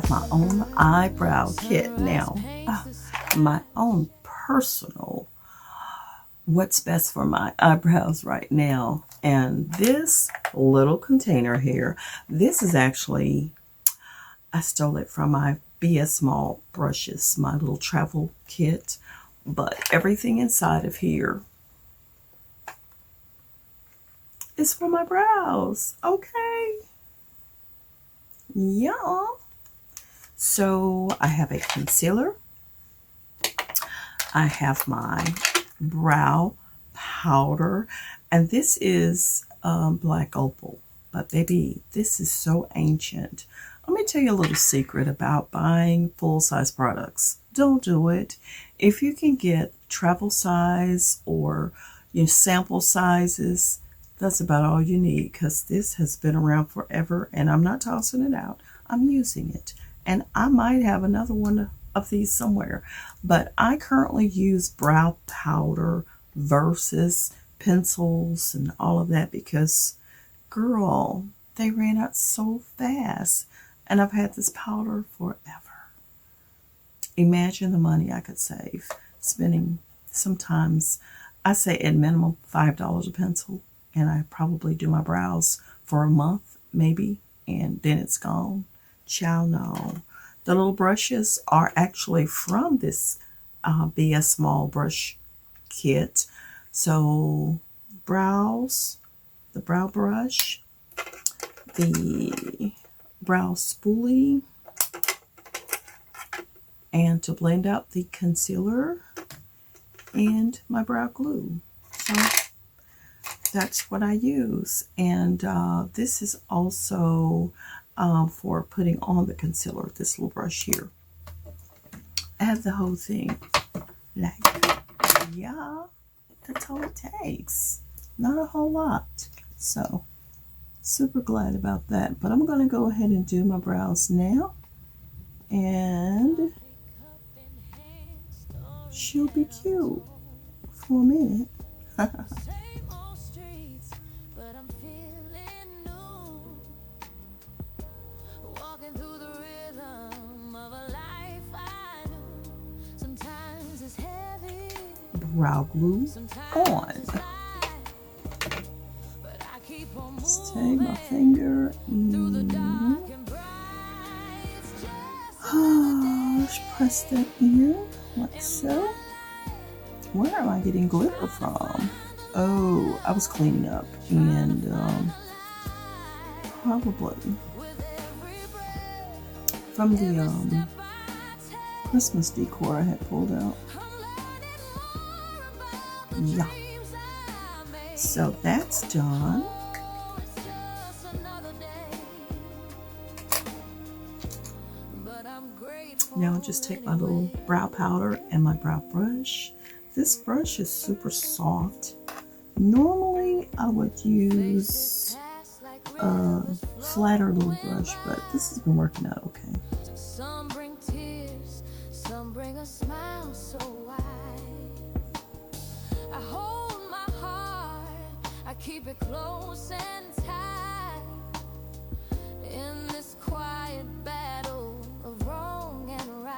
have my own eyebrow kit now. My own personal what's best for my eyebrows right now. And this little container here, this is actually, I stole it from my BS Small brushes, my little travel kit. But everything inside of here is for my brows. Okay. Yeah. So I have a concealer. I have my brow powder. And this is black opal. But baby, this is so ancient. Let me tell you a little secret about buying full-size products. Don't do it. If you can get travel size or sample sizes, that's about all you need, because this has been around forever and I'm not tossing it out. I'm using it. And I might have another one of these somewhere. But I currently use brow powder versus pencils and all of that because, girl, they ran out so fast. And I've had this powder forever. Imagine the money I could save spending sometimes, I say at minimum $5 a pencil. And I probably do my brows for a month, maybe, and then it's gone. Chow no. The little brushes are actually from this BS Small brush kit. So, brows, the brow brush, the brow spoolie, and to blend out the concealer, and my brow glue. So that's what I use. And this is also for putting on the concealer, this little brush here. I have the whole thing. Like, yeah, that's all it takes. Not a whole lot. So, super glad about that. But I'm going to go ahead and do my brows now. And she'll be cute for a minute. Brow glue on. Let's take my finger and let's press that in like so. Where am I getting glitter from? Oh, I was cleaning up and probably from the Christmas decor I had pulled out. Yeah. So that's done. Now I'll just take my little brow powder and my brow brush. This brush is super soft. Normally I would use a flatter little brush, but this has been working out okay. Some bring tears, some bring a smile so wide. I hold my heart, I keep it close and tight in this quiet battle of wrong and right.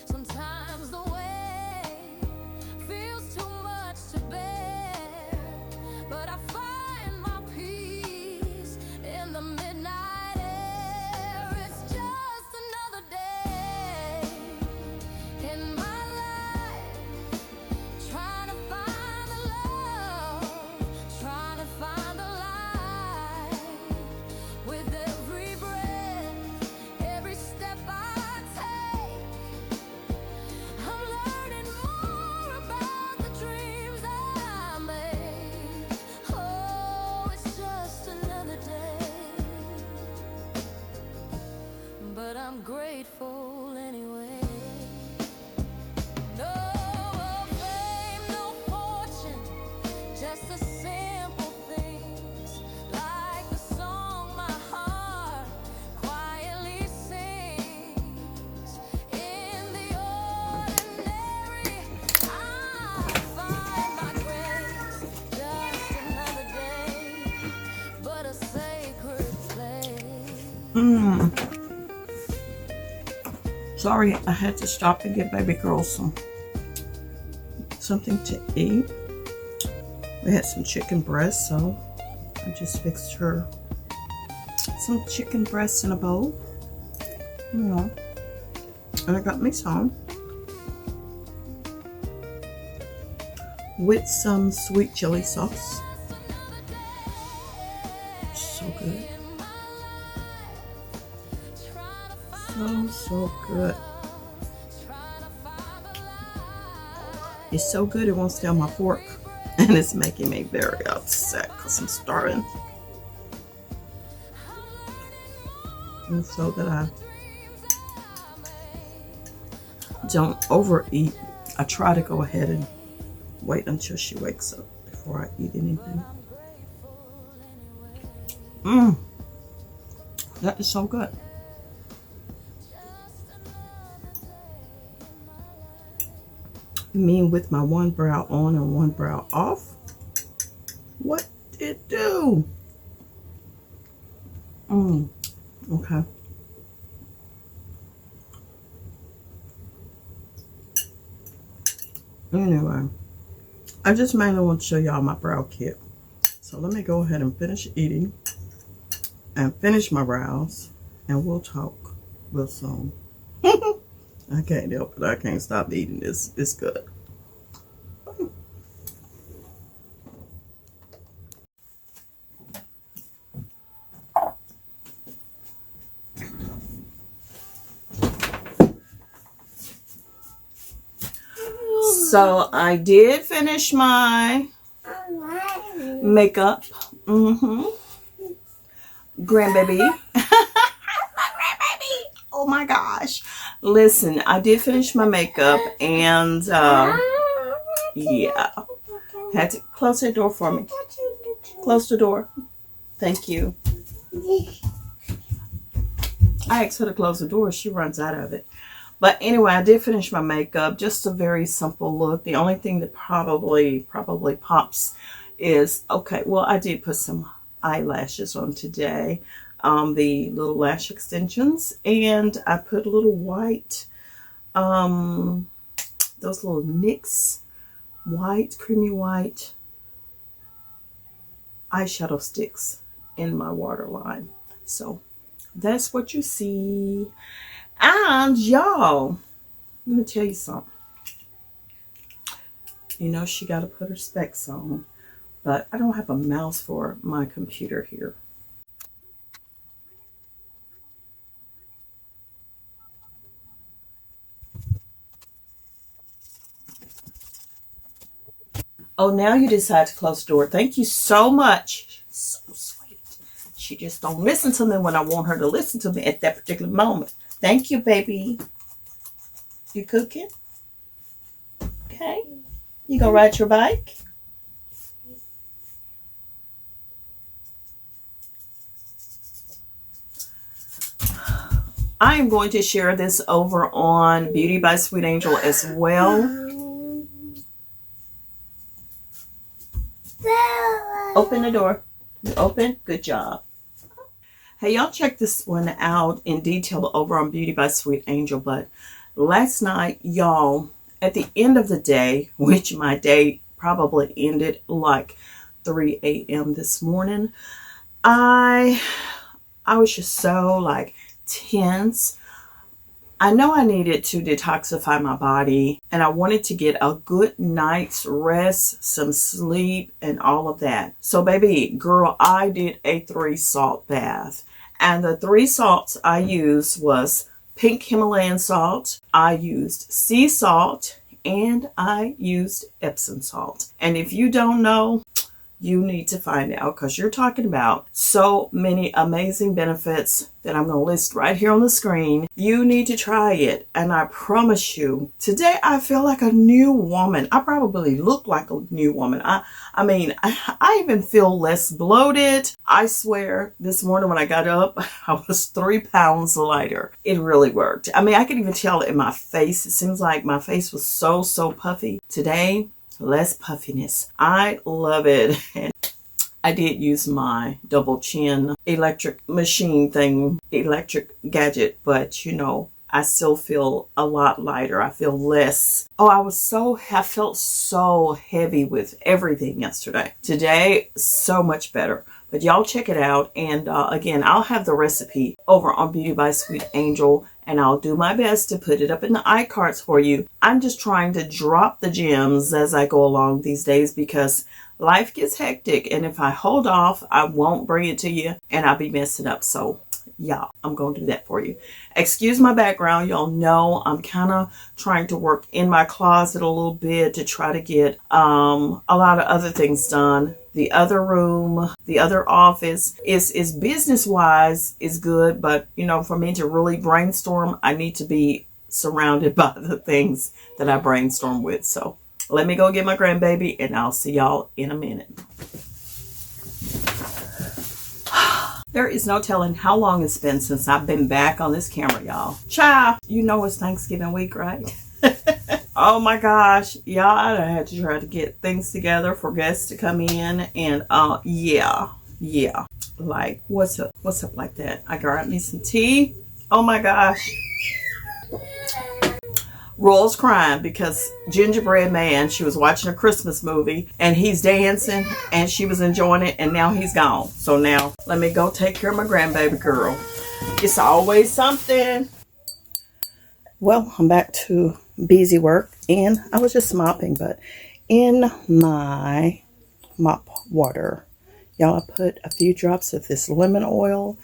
Sometimes the way feels too much to bear, but I find my peace in the midnight air. It's just another day in my life, trying to find the love, trying to find the light. Sorry, I had to stop and get baby girl something to eat. We had some chicken breast, so I just fixed her some chicken breast in a bowl, you know, and I got me some with some sweet chili sauce. So good. So good. It's so good it won't stay on my fork, and it's making me very upset because I'm starving. And so that I don't overeat, I try to go ahead and wait until she wakes up before I eat anything. That is so good. You mean with my one brow on and one brow off? What did it do? Okay. Anyway, I just mainly want to show y'all my brow kit. So let me go ahead and finish eating and finish my brows, and we'll talk real soon. I can't help it. I can't stop eating this. It's good. So I did finish my makeup. Grandbaby. My grandbaby. Oh my gosh. Listen, I did finish my makeup, and yeah. Had to close the door for me. Close the door. Thank you. I asked her to close the door. She runs out of it. But anyway, I did finish my makeup. Just a very simple look. The only thing that probably pops is, okay, well, I did put some eyelashes on today. The little lash extensions. And I put a little white, those little NYX white, creamy white eyeshadow sticks in my waterline. So that's what you see. And y'all, let me tell you something. You know, she got to put her specs on, but I don't have a mouse for my computer here. Oh, now you decide to close the door. Thank you so much. So sweet. She just don't listen to me when I want her to listen to me at that particular moment. Thank you, baby. You cooking? Okay. You gonna ride your bike? I am going to share this over on Beauty by Sweet Angel as well. Open the door. You open? Good job. Hey, y'all check this one out in detail over on Beauty by Sweet Angel. But last night, y'all, at the end of the day, which my day probably ended like 3 a.m. this morning, I was just so like tense. I know I needed to detoxify my body, and I wanted to get a good night's rest, some sleep, and all of that. So baby girl, I did a 3-salt bath, and the 3 salts I used was pink Himalayan salt, I used sea salt, and I used Epsom salt. And if you don't know, you need to find out, because you're talking about so many amazing benefits that I'm going to list right here on the screen. You need to try it, and I promise you, today I feel like a new woman. I probably look like a new woman. I mean, I even feel less bloated. I swear, this morning when I got up, I was 3 pounds lighter. It really worked. I mean, I could even tell it in my face. It seems like my face was so puffy. Today, less puffiness. I love it. And I did use my double chin electric machine thing, electric gadget, but you know, I still feel a lot lighter. I feel less. Oh, I felt so heavy with everything yesterday. Today, so much better. But y'all check it out. And again, I'll have the recipe over on Beauty by Sweet Angel. And I'll do my best to put it up in the iCards for you. I'm just trying to drop the gems as I go along these days because life gets hectic. And if I hold off, I won't bring it to you and I'll be messing up. So yeah, I'm going to do that for you. Excuse my background. Y'all know I'm kind of trying to work in my closet a little bit to try to get a lot of other things done. The other room, the other office is business-wise is good, but you know, for me to really brainstorm, I need to be surrounded by the things that I brainstorm with. So let me go get my grandbaby and I'll see y'all in a minute. There is no telling how long it's been since I've been back on this camera, y'all. Child, you know it's Thanksgiving week, right? Oh my gosh, y'all, I had to try to get things together for guests to come in. And yeah. Like, what's up like that? I grabbed me some tea. Oh my gosh. Royal's crying because Gingerbread Man, she was watching a Christmas movie and he's dancing and she was enjoying it and now he's gone. So now let me go take care of my grandbaby girl. It's always something. Well, I'm back to busy work and I was just mopping, but in my mop water, y'all, I put a few drops of this lemon oil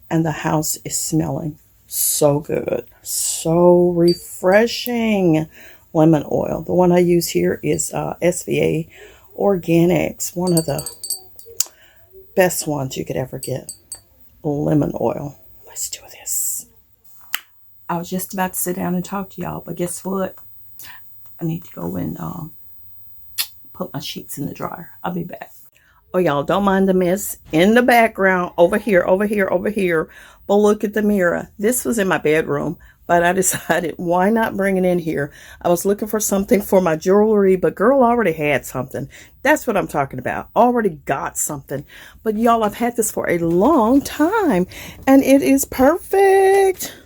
and the house is smelling so good, so refreshing. Lemon oil, the one I use here is SVA Organics, one of the best ones you could ever get. Lemon oil. Let's do this. I was just about to sit down and talk to y'all, but guess what? I need to go and put my sheets in the dryer. I'll be back. Oh, y'all, don't mind the mess in the background. Over here. But look at the mirror. This was in my bedroom, but I decided, why not bring it in here? I was looking for something for my jewelry, but girl already had something. That's what I'm talking about. Already got something. But y'all, I've had this for a long time, and it is perfect.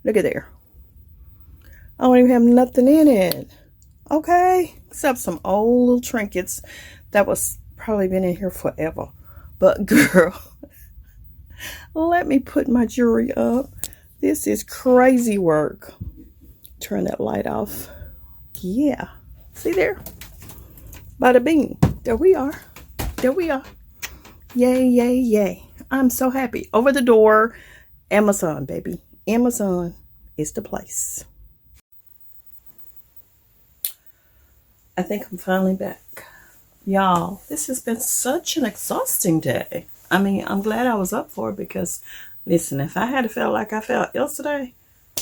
Look at there. I don't even have nothing in it. Okay, except some old little trinkets that was probably been in here forever. But girl, let me put my jewelry up. This is crazy work. Turn that light off. Yeah, see there? Bada bing. There we are. Yay. I'm so happy. Over the door, Amazon, baby. Amazon is the place. I think I'm finally back. Y'all, this has been such an exhausting day. I mean, I'm glad I was up for it because, listen, if I had felt like I felt yesterday,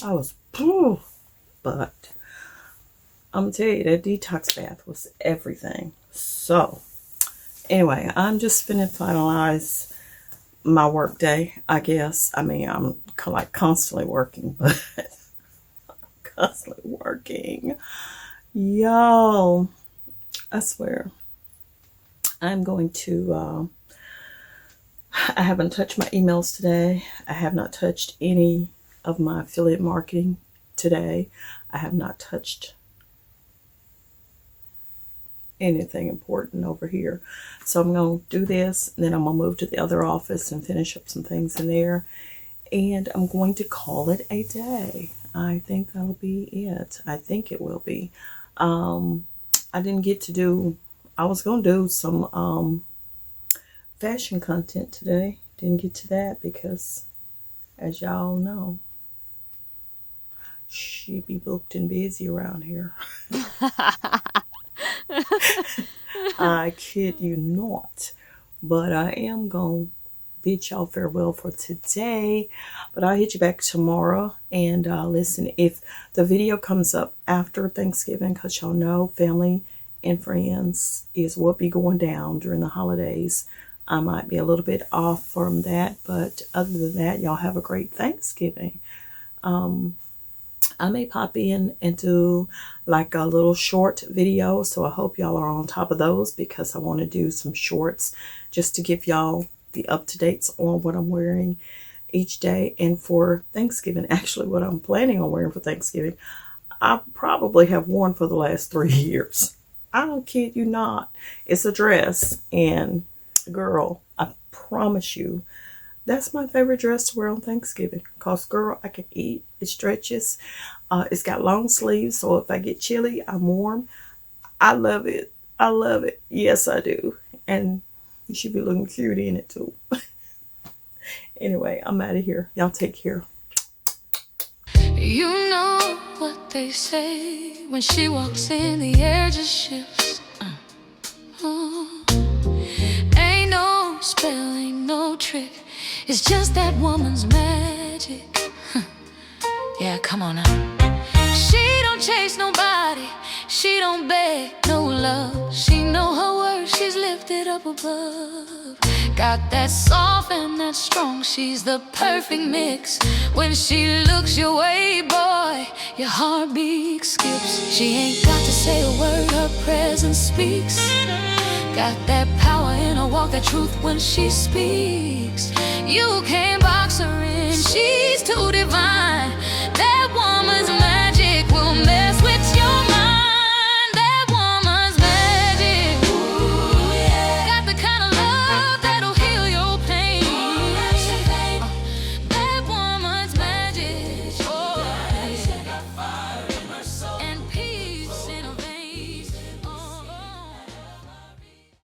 I was, but I'm going to tell you, that detox bath was everything. So, anyway, I'm just finna finalize my work day, I guess. I mean, I'm like constantly working, but I'm constantly working. Y'all, I swear. I'm going to, I haven't touched my emails today. I have not touched any of my affiliate marketing today. I have not touched anything important over here. So I'm going to do this, and then I'm going to move to the other office and finish up some things in there. And I'm going to call it a day. I think that'll be it. I think it will be. I didn't get to do, I was going to do some fashion content today. Didn't get to that because, as y'all know, she be booked and busy around here. I kid you not. But I am going to bid y'all farewell for today. But I'll hit you back tomorrow. And listen, if the video comes up after Thanksgiving, because y'all know family and friends is what be going down during the holidays, I might be a little bit off from that. But other than that, y'all have a great Thanksgiving. I may pop in and do like a little short video. So I hope y'all are on top of those because I want to do some shorts just to give y'all the up-to-dates on what I'm wearing. each day. And for Thanksgiving, actually what I'm planning on wearing for Thanksgiving, I probably have worn for the last 3 years. I don't kid you not. It's a dress, and girl, I promise you, that's my favorite dress to wear on Thanksgiving. Cause girl, I can eat. It stretches. It's got long sleeves, so if I get chilly, I'm warm. I love it. I love it. Yes, I do. And you should be looking cute in it too. Anyway, I'm out of here. Y'all take care. You know what they say, when she walks in, the air just shifts. Ain't no spell, ain't no trick, it's just that woman's magic. Yeah, come on now. She don't chase nobody, she don't beg no love. She know her worth, she's lifted up above. Got that soft and that strong, she's the perfect mix. When she looks your way, boy, your heartbeat skips. She ain't got to say a word, her presence speaks. Got that power in her walk, that truth when she speaks. You can't buy